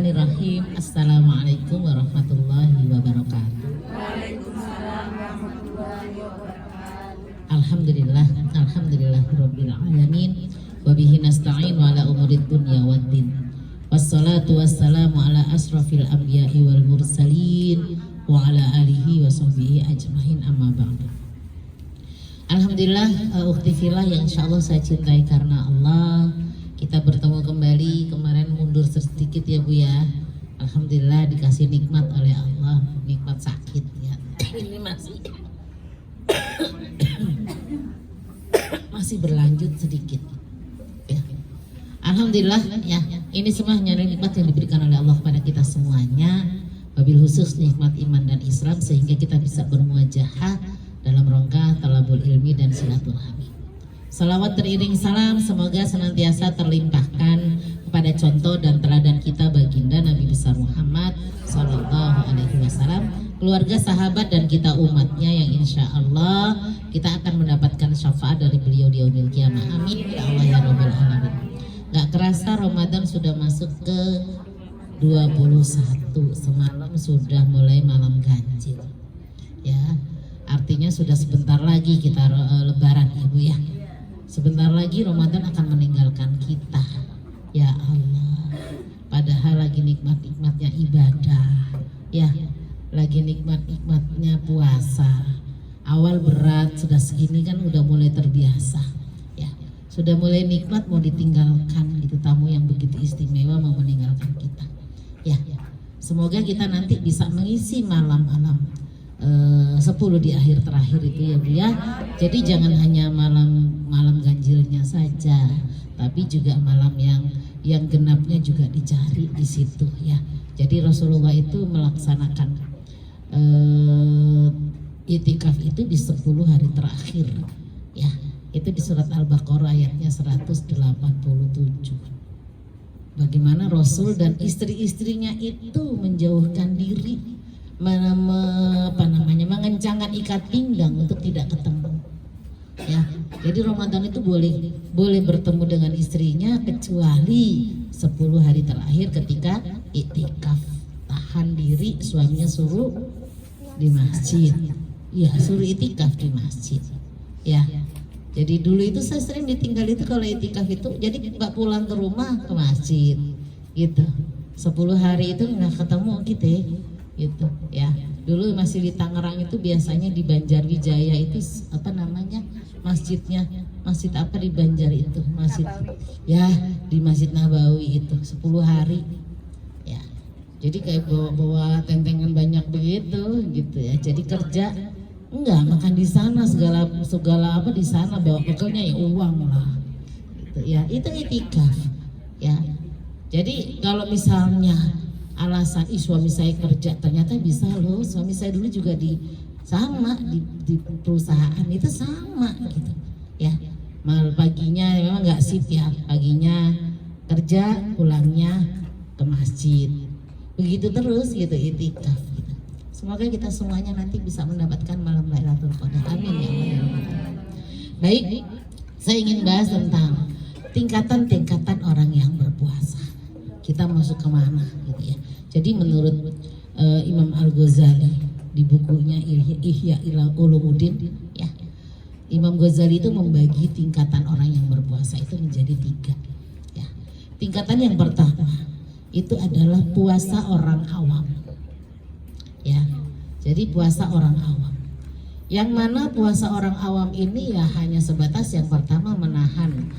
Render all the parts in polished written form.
Bismillahirrahmanirrahim. Assalamualaikum warahmatullahi wabarakatuh. Alhamdulillah, alhamdulillahirabbil alamin. Wa bihi nasta'in wa ala umurid dunya waddin. Wassalatu wassalamu ala asrafil anbiya'i wal mursalin wa ala alihi wa sahbihi ajmain, amma ba'du. Alhamdulillah, ukhti fillah yang insyaallah saya cintai karena Allah. Kita bertemu kembali, kemarin mundur sedikit ya Bu ya. Alhamdulillah dikasih nikmat oleh Allah, nikmat sakit ya. Ini masih berlanjut sedikit ya. Alhamdulillah ya, ini semua hanya nikmat yang diberikan oleh Allah kepada kita semuanya, wabil khusus nikmat iman dan Islam, sehingga kita bisa bermuajahah dalam rangka talabul ilmi dan silaturahmi. Salawat teriring salam semoga senantiasa terlimpahkan kepada contoh dan teladan kita baginda Nabi besar Muhammad Sallallahu Alaihi Wasallam, keluarga, sahabat dan kita umatnya yang insya Allah kita akan mendapatkan syafaat dari beliau di yaumil qiyamah. Amin ya Allah ya Rabbal Alamin. Gak kerasa Ramadan sudah masuk ke 21, semalam sudah mulai malam ganjil ya, artinya sudah sebentar lagi kita lebaran Ibu ya. Sebentar lagi Ramadan akan meninggalkan kita. Ya Allah, padahal lagi nikmat-nikmatnya ibadah ya, lagi nikmat-nikmatnya puasa. Awal berat, sudah segini kan udah mulai terbiasa ya, sudah mulai nikmat mau ditinggalkan gitu. Tamu yang begitu istimewa mau meninggalkan kita ya. Semoga kita nanti bisa mengisi malam-malam 10 di akhir terakhir itu ya Bu ya. Jadi jangan hanya malam ganjilnya saja, tapi juga malam yang genapnya juga dicari di situ ya. Jadi Rasulullah itu melaksanakan itikaf itu di 10 hari terakhir ya. Itu di surat Al-Baqarah ayatnya 187. Bagaimana Rasul dan istri-istrinya itu menjauhkan diri, mengencangkan ikat pinggang untuk tidak ketemu ya. Jadi Ramadan itu boleh bertemu dengan istrinya kecuali 10 hari terakhir ketika iktikaf. Tahan diri, suaminya suruh di masjid ya, suruh iktikaf di masjid ya. Jadi dulu itu saya sering ditinggal itu kalau iktikaf itu, jadi nggak pulang ke rumah, ke masjid gitu. 10 hari itu nggak ketemu gitu gitu ya. Dulu masih di Tangerang itu biasanya di Banjarwijaya itu apa namanya masjidnya, masjid apa di Banjar itu, masjid ya, di Masjid Nabawi itu 10 hari ya. Jadi kayak bawa tentengan banyak begitu gitu ya. Jadi kerja enggak, makan di sana, segala apa di sana, bawa bekalnya ya uang lah gitu ya. Itu itikaf ya. Jadi kalau misalnya alasan suami saya kerja, ternyata bisa loh, suami saya dulu juga di perusahaan itu sama gitu ya. Paginya memang nggak sip ya, paginya kerja, pulangnya ke masjid, begitu terus gitu itikaf gitu. Semoga kita semuanya nanti bisa mendapatkan malam Lailatul Qadar, amin ya Allah. Baik, saya ingin bahas tentang tingkatan-tingkatan orang yang berpuasa. Kita masuk ke mana gitu ya. Jadi menurut Imam Al-Ghazali di bukunya Ihya Ulumuddin ya, Imam Ghazali itu membagi tingkatan orang yang berpuasa itu menjadi 3 ya. Tingkatan yang pertama itu adalah puasa orang awam ya. Jadi puasa orang awam, yang mana puasa orang awam ini ya hanya sebatas yang pertama menahan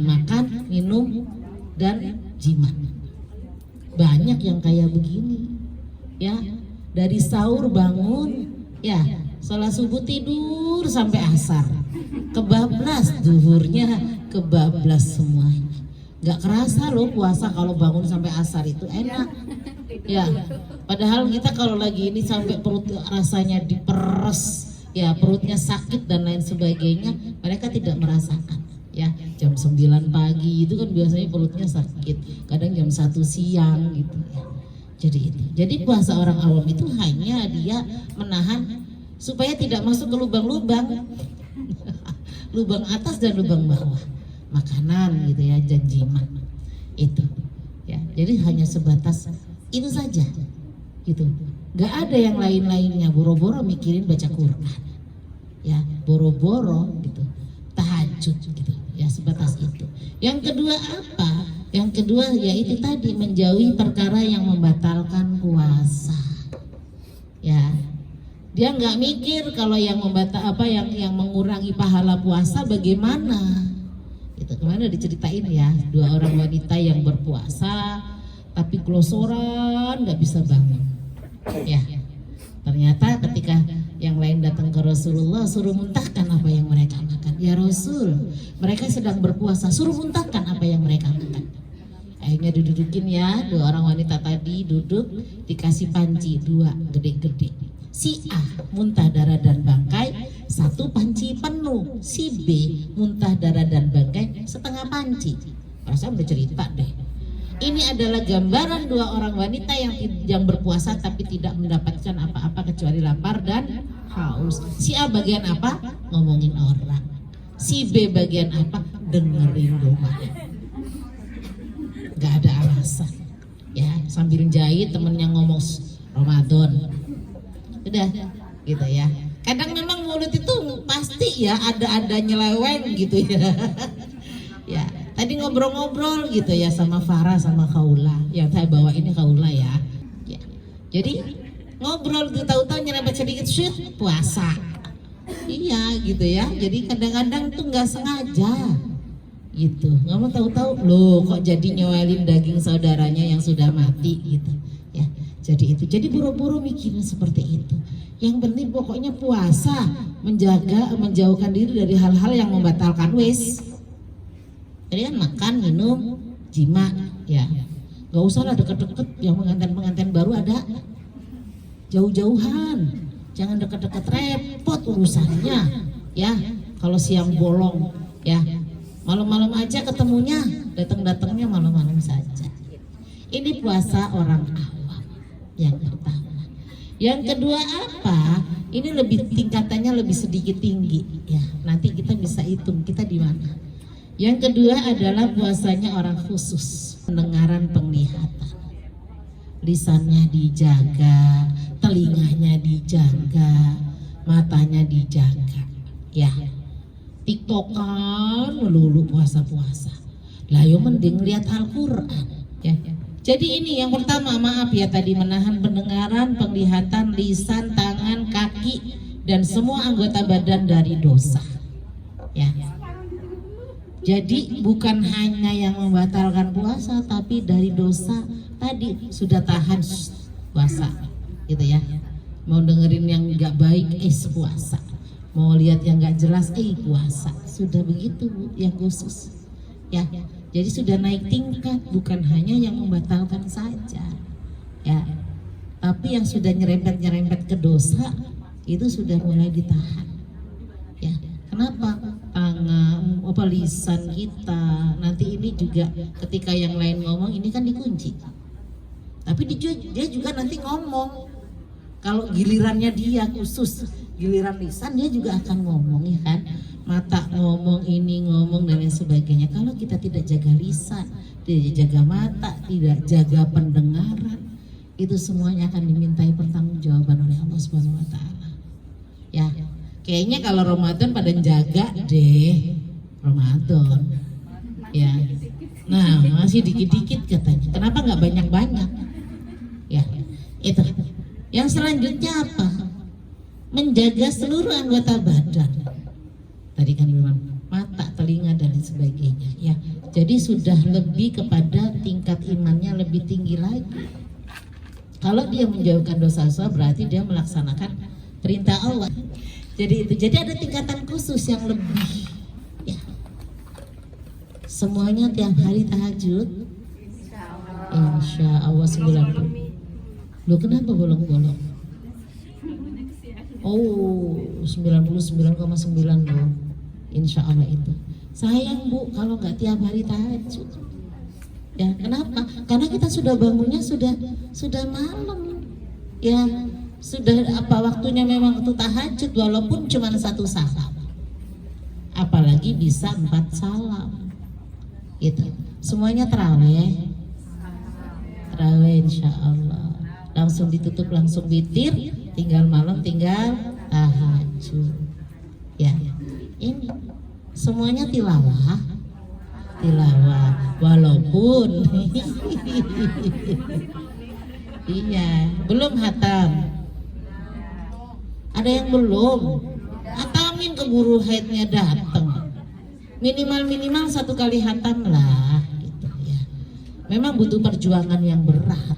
makan, minum dan jima. Banyak yang kayak begini ya, dari sahur bangun ya, sholat subuh tidur sampai asar, kebablas duhurnya, kebablas semuanya. Gak kerasa loh puasa kalau bangun sampai asar itu enak ya. Padahal kita kalau lagi ini sampai perut rasanya diperes ya, perutnya sakit dan lain sebagainya, mereka tidak merasakan ya. Jam 9 pagi itu kan biasanya perutnya sakit, kadang jam 1 siang gitu ya. Jadi puasa orang awam itu hanya dia menahan supaya tidak masuk ke lubang-lubang lubang atas dan lubang bawah, makanan gitu ya, dan jima itu ya. Jadi hanya sebatas itu saja gitu. Nggak ada yang lain-lainnya, boro-boro mikirin baca Quran, ya boro-boro gitu, tahajud gitu, ya sebatas itu. Yang kedua apa? Yang kedua yaitu tadi menjauhi perkara yang membatalkan puasa, ya. Dia nggak mikir kalau yang yang mengurangi pahala puasa bagaimana. Itu kemana diceritain ya, 2 orang wanita yang berpuasa tapi klosoran nggak bisa bangun. Ya, ternyata ketika yang lain datang ke Rasulullah suruh muntahkan apa yang mereka makan. Ya Rasul, mereka sedang berpuasa, suruh muntahkan apa yang mereka makan. Akhirnya didudukin ya, 2 orang wanita tadi duduk, dikasih panci 2 gede-gede. Si A muntah darah dan bangkai 1 panci penuh, si B muntah darah dan bangkai setengah panci. Perasaan udah cerita deh. Ini adalah gambaran 2 orang wanita yang berpuasa tapi tidak mendapatkan apa-apa kecuali lapar dan haus. Si A bagian apa? Ngomongin orang. Si B bagian apa? Dengerin doa. Gak ada alasan. Ya, sambil jahit temennya ngomong Ramadan. Udah, gitu ya. Kadang memang mulut itu pasti ya ada nyeleweng gitu ya. Ya. Tadi ngobrol-ngobrol gitu ya sama Farah sama Kaula. Yang saya bawa ini Kaula ya. Ya. Jadi ngobrol gitu tahu-tahu nyerempet sedikit shoot puasa. Iya gitu ya. Jadi kadang-kadang tuh nggak sengaja gitu. Nggak mau tahu-tahu loh kok jadi nyowelin daging saudaranya yang sudah mati gitu. Ya. Jadi itu. Jadi buru-buru mikirin seperti itu. Yang penting pokoknya puasa menjauhkan diri dari hal-hal yang membatalkan wis. Jadi kan makan, minum, jima, ya. Gak usah lah deket-deket, yang pengantin baru ada. Jauh-jauhan, jangan deket-deket, repot urusannya, ya. Kalau siang bolong, ya. Malam-malam aja ketemunya, datang-datangnya malam-malam saja. Ini puasa orang awam, yang pertama. Yang kedua apa? Ini tingkatannya lebih sedikit tinggi, ya. Nanti kita bisa hitung kita di mana. Yang kedua adalah puasanya orang khusus, pendengaran penglihatan. Lisannya dijaga, telinganya dijaga, matanya dijaga. Ya, TikTokan melulu puasa-puasa. Lah yo mending lihat Al-Qur'an, ya. Jadi ini yang pertama, maaf ya tadi, menahan pendengaran, penglihatan, lisan, tangan, kaki dan semua anggota badan dari dosa. Ya. Jadi bukan hanya yang membatalkan puasa, tapi dari dosa tadi sudah tahan puasa, gitu ya. Mau dengerin yang nggak baik, puasa. Mau lihat yang nggak jelas, puasa. Sudah begitu yang khusus, ya. Jadi sudah naik tingkat, bukan hanya yang membatalkan saja, ya. Tapi yang sudah nyerempet ke dosa itu sudah mulai ditahan, ya. Kenapa? Tangan, lisan kita. Nanti ini juga ketika yang lain ngomong ini kan dikunci. Tapi dia juga nanti ngomong. Kalau gilirannya dia khusus, giliran lisan dia juga akan ngomong, ya kan? Mata ngomong, ini ngomong dan lain sebagainya. Kalau kita tidak jaga lisan, tidak jaga mata, tidak jaga pendengaran, itu semuanya akan dimintai pertanggungjawaban oleh Allah Subhanahu wa taala. Ya. Kayaknya kalau Ramadan pada jaga deh Ramadan, ya. Nah masih dikit-dikit katanya. Kenapa nggak banyak-banyak? Ya itu. Yang selanjutnya apa? Menjaga seluruh anggota badan. Tadi kan memang mata, telinga dan lain sebagainya. Ya. Jadi sudah lebih kepada tingkat imannya lebih tinggi lagi. Kalau dia menjauhkan dosa-dosa berarti dia melaksanakan perintah Allah. Jadi ada tingkatan khusus yang lebih, ya. Semuanya tiap hari tahajud, insya Allah 90. Loh kenapa bolong-bolong? Oh 99,9 loh, insya Allah itu. Sayang Bu kalau nggak tiap hari tahajud. Ya kenapa? Karena kita sudah bangunnya sudah malam, ya. Sudah waktunya memang untuk tahajud walaupun cuma 1 salam, apalagi bisa 4 salam gitu. Semuanya tarawih, Tarawih insya Allah. Langsung ditutup, langsung witir, tinggal malam, tinggal tahajud. Ya, ini semuanya tilawah, walaupun iya belum hatam. Ada yang belum hatamin, keburu haidnya datang. Minimal 1 kali hatam lah, gitu ya. Memang butuh perjuangan yang berat,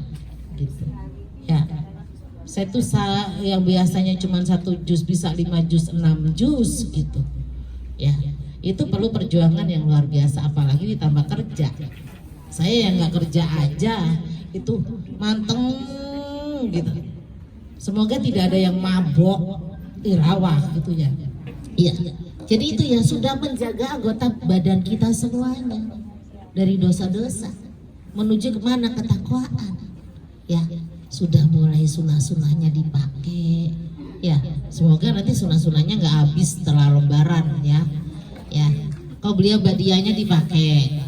gitu. Ya, saya tuh yang biasanya cuma 1 juz bisa 5 juz, 6 juz, gitu. Ya, itu perlu perjuangan yang luar biasa, apalagi ditambah kerja. Saya yang nggak kerja aja itu manteng, gitu. Semoga tidak ada yang mabok, irawah gitu ya. Iya. Jadi itu ya sudah menjaga anggota badan kita semuanya dari dosa-dosa menuju kemana? Ketakwaan. Ya, sudah mulai sunah-sunahnya dipakai. Ya, semoga nanti sunah-sunahnya nggak habis setelah Lebaran ya. Ya, kau beliau badiahnya dipakai,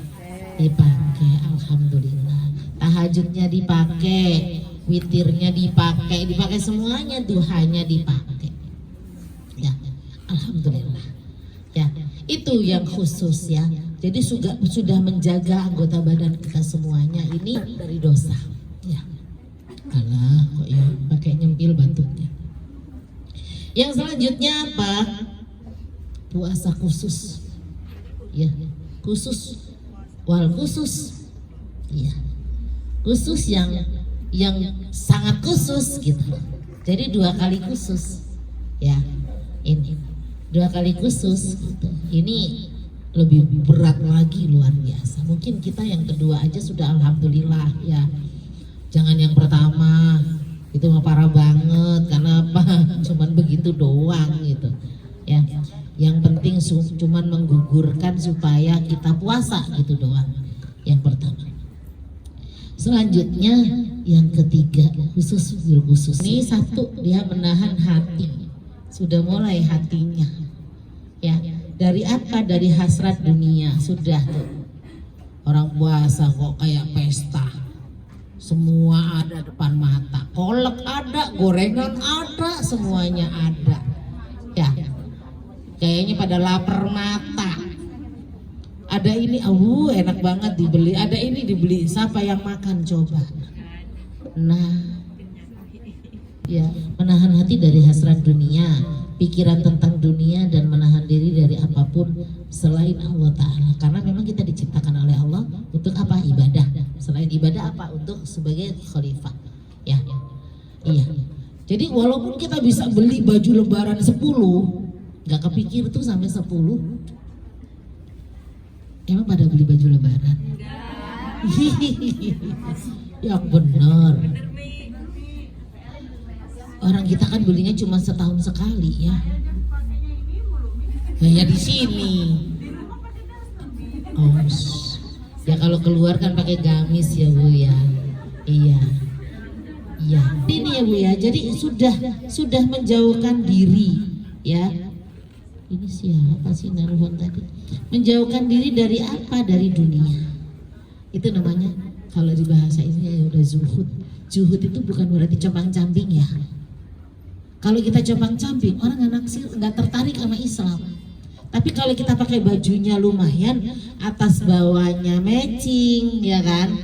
alhamdulillah. Tahajudnya dipakai, witirnya dipakai semuanya, duhanya dipakai. Ya, alhamdulillah. Ya, itu yang khusus ya. Jadi sudah menjaga anggota badan kita semuanya ini dari dosa. Ya, alah kok ya pakai nyempil batuknya. Yang selanjutnya apa? Puasa khusus. Ya, khusus. Wal khusus. Ya, khusus yang sangat khusus gitu. Jadi 2 kali khusus. Ya, ini 2 kali khusus gitu. Ini lebih berat lagi, luar biasa. Mungkin kita yang kedua aja sudah alhamdulillah ya. Jangan yang pertama, itu mah parah banget. Karena apa? Cuman begitu doang gitu. Ya. Yang penting cuman menggugurkan supaya kita puasa gitu doang. Yang pertama. Selanjutnya yang ketiga, khusus. Ini 1, dia menahan hati. Sudah mulai hatinya. Ya, dari apa? Dari hasrat dunia. Sudah tuh. Orang puasa kok kayak pesta. Semua ada depan mata. Kolak ada, gorengan ada, semuanya ada. Ya. Kayaknya pada lapar mata. Ada ini, enak banget dibeli. Ada ini dibeli. Siapa yang makan coba? Nah, ya, menahan hati dari hasrat dunia, pikiran tentang dunia, dan menahan diri dari apapun selain Allah Ta'ala. Karena memang kita diciptakan oleh Allah untuk apa? Ibadah. Selain ibadah apa? Untuk sebagai khalifah. Ya, iya. Jadi walaupun kita bisa beli baju lebaran 10, gak kepikir tuh sampai 10. Emang pada beli baju lebaran? Yang benar. Orang kita kan belinya cuma setahun sekali ya. Kayak di sini. Oh, ya kalau keluar kan pakai gamis ya Bu ya. Iya. Iya. Ini ya Bu ya. Jadi sudah menjauhkan diri ya. Ini siapa sih nelfon tadi? Menjauhkan diri dari apa? Dari dunia. Itu namanya kalau di bahasa ini ya udah zuhud. Zuhud itu bukan berarti compang-camping ya. Kalau kita compang-camping, orang nggak naksir, nggak tertarik sama Islam. Tapi kalau kita pakai bajunya lumayan, atas bawahnya matching, ya kan?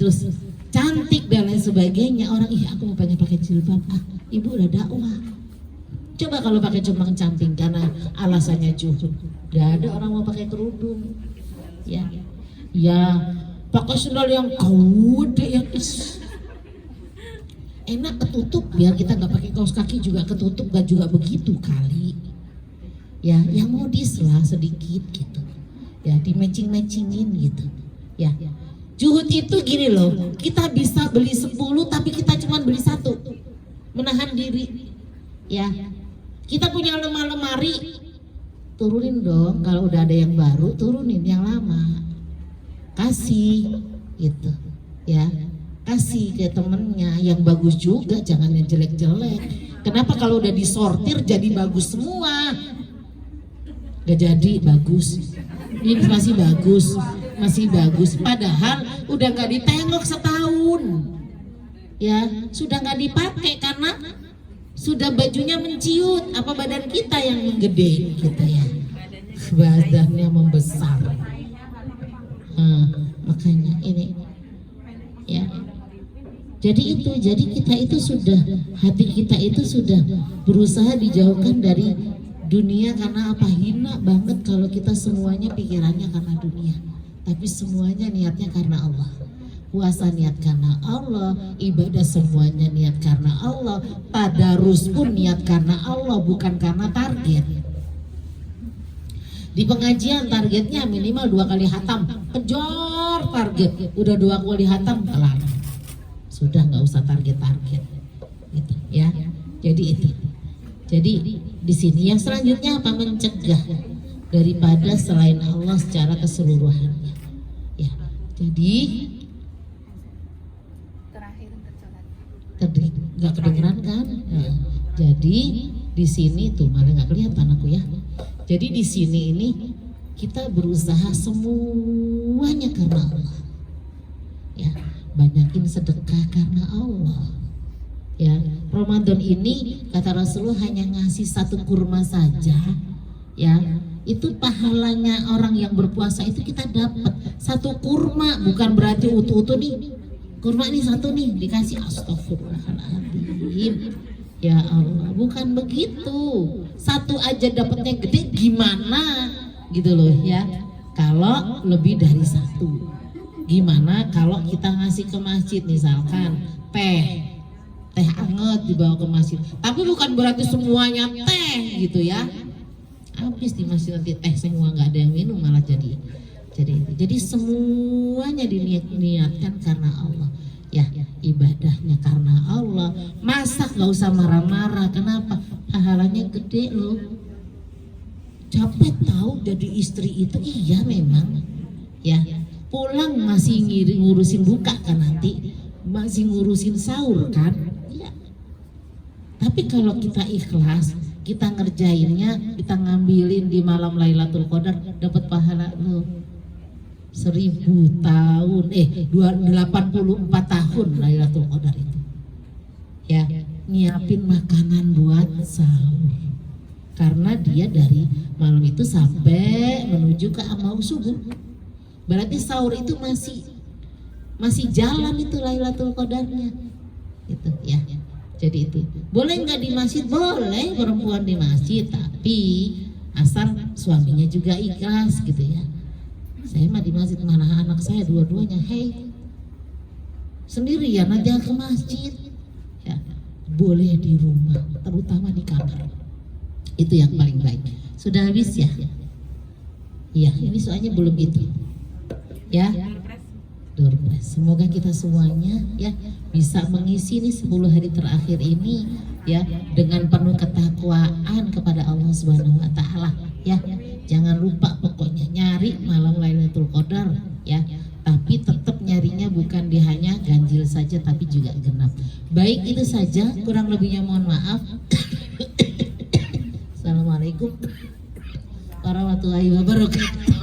Terus cantik dan lain sebagainya, orang aku mau pengen pakai jilbab. Ibu udah dakwah. Coba kalau pakai compang-camping karena alasannya zuhud, nggak ada orang mau pakai kerudung. Ya, pakai sendal yang gede yang enak ketutup, biar kita nggak pakai kaos kaki juga ketutup, gak juga begitu kali. Ya, yang modis lah sedikit gitu. Ya, di matching-matchingin gitu. Ya, zuhud itu gini loh, kita bisa beli 10 tapi kita cuma beli 1. Menahan diri. Ya, kita punya lemari, turunin dong. Kalau udah ada yang baru, turunin yang lama. Kasih gitu. Ya. Kasih ke temennya yang bagus juga, jangan yang jelek-jelek. Kenapa kalau udah disortir jadi bagus semua? Gak jadi bagus. Ini masih bagus. masih bagus, padahal udah nggak ditengok setahun, ya sudah nggak dipakai karena sudah bajunya menciut, apa badan kita yang gede gitu ya, badannya membesar. Makanya ini ya, jadi kita itu sudah, hati kita itu sudah berusaha dijauhkan dari dunia. Karena apa? Hina banget kalau kita semuanya pikirannya karena dunia, tapi semuanya niatnya karena Allah. Puasa niat karena Allah, ibadah semuanya niat karena Allah, tadarus pun niat karena Allah, bukan karena target. Di pengajian targetnya minimal 2 kali hatam, kejar target, udah 2 kali hatam kelar, sudah nggak usah target-target gitu ya. Jadi itu, jadi di sini yang selanjutnya apa? Mencegah daripada selain Allah secara keseluruhannya ya. Jadi nggak kedengeran kan? Nah, jadi di sini tuh malah nggak kelihatan aku ya. Jadi di sini ini kita berusaha semuanya karena Allah. Ya, banyakin sedekah karena Allah. Ya, Ramadan ini kata Rasulullah hanya ngasih 1 kurma saja. Ya, itu pahalanya orang yang berpuasa itu kita dapat 1 kurma, bukan berarti utuh-utuh nih. Kurma ini 1 nih dikasih, astagfirullahaladzim. Ya Allah, bukan begitu. 1 aja dapatnya gede, gimana gitu loh ya. Kalau lebih dari 1, gimana kalau kita ngasih ke masjid misalkan teh anget dibawa ke masjid, tapi bukan berarti semuanya teh gitu ya. Habis di masjid nanti teh semua, nggak ada yang minum malah jadi semuanya diniatkan karena Allah ya, ibadahnya karena Allah. Masak nggak usah marah-marah, kenapa? Pahalanya gede loh. Capek tahu jadi istri itu, iya memang ya, pulang masih ngurusin buka kan, nanti masih ngurusin sahur kan ya. Tapi kalau kita ikhlas, kita ngerjainnya, kita ngambilin di malam Lailatul Qadar, dapat pahala loh 1000 tahun 84 tahun Lailatul Qadar itu ya, nyiapin makanan buat sahur, karena dia dari malam itu sampai menuju ke mau subuh, berarti sahur itu masih jalan itu Lailatul Qadarnya gitu ya. Jadi itu boleh nggak di masjid? Boleh perempuan di masjid, tapi asal suaminya juga ikhlas gitu ya. Saya mah di masjid, mana anak saya dua-duanya sendirian aja ke masjid ya. Boleh di rumah, terutama di kamar, itu yang paling baik. Sudah habis ya? Iya, ini soalnya belum gitu ya. Doorpress. Semoga kita semuanya ya bisa mengisi nih 10 hari terakhir ini ya dengan penuh ketakwaan kepada Allah Subhanahu wa taala ya. Jangan lupa pokoknya nyari malam Lailatul Qadar ya, tapi tetap nyarinya bukan di hanya ganjil saja tapi juga genap. Baik, itu saja, kurang lebihnya mohon maaf. Assalamualaikum warahmatullahi wabarakatuh.